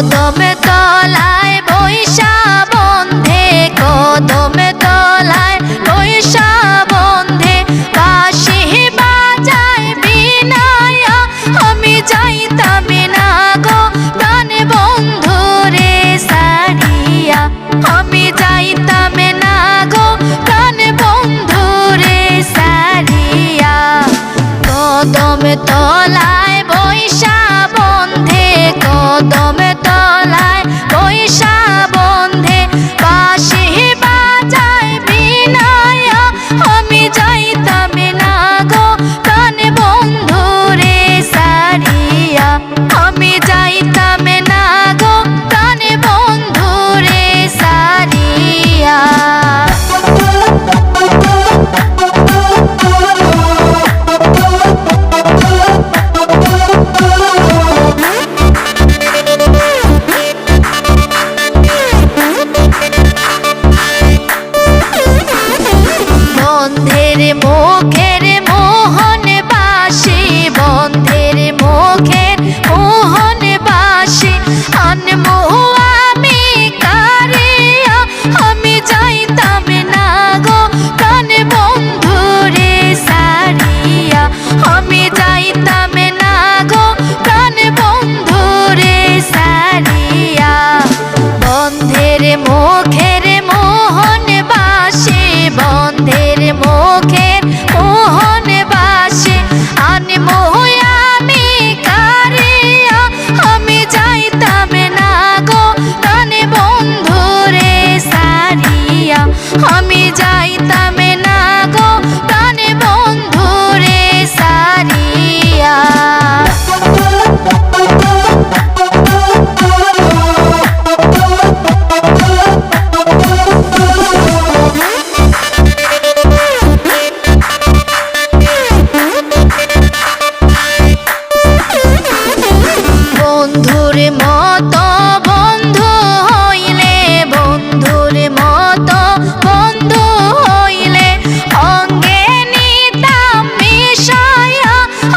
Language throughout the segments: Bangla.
কদমে তলায় বৈশা বন্ধে, কদমে তলায় বৈশা বন্ধে, বাঁশি বাজায় বিনায় আমি যাইতাম না গো প্রাণ বন্ধু রে সারিয়া, আমি যাইতাম না গো প্রাণ বন্ধু রে সারিয়া। কদমে তলায় বৈশা বন্ধে, কদমে তলায় বৈশা বন্ধে, বাঁশি বাজায় বিনায় আমি যাইতাম না গো প্রাণ বন্ধু রে সারিয়া, আমি যাইতাম না গো প্রাণ বন্ধু রে সারিয়া। বন্ধের মুখের মোহন বাসি, বন্ধের মুখের মোহন বাসি, আনমু আমি কারিয়া আমি যাইতাম না গো প্রাণ বন্ধু রে সারিয়া, আমি যাইতাম না গো প্রাণ বন্ধু রে সারিয়া। বন্ধের মুখের মোহন বাসি, বন্ধের মুখের মোহন বাসি, আনমু আমি কারিয়া আমি যাইতাম না গো প্রাণ বন্ধু রে সারিয়া, আমি যাইতাম না গো প্রাণ বন্ধু রে সারিয়া। বন্ধুর মতো বন্ধু হইলে, বন্ধুর মতো বন্ধু হইলে, অঙ্গে নিতাম মিশায়া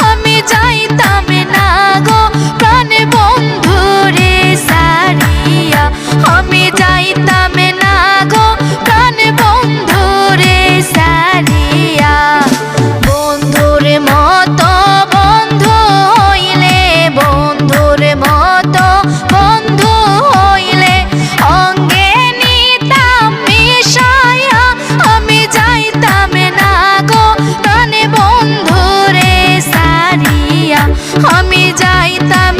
আমি যাইতাম না গো প্রাণ বন্ধু রে সারিয়া, আমি যাইতাম না গো প্রাণ বন্ধু রে সারিয়া। বন্ধুর মতো বন্ধু হইলে, বন্ধুর মতো বন্ধু হইলে, অঙ্গে নিতাম মিশায়া আমি যাইতাম না গো প্রাণ বন্ধু রে সারিয়া, আমি যাইতাম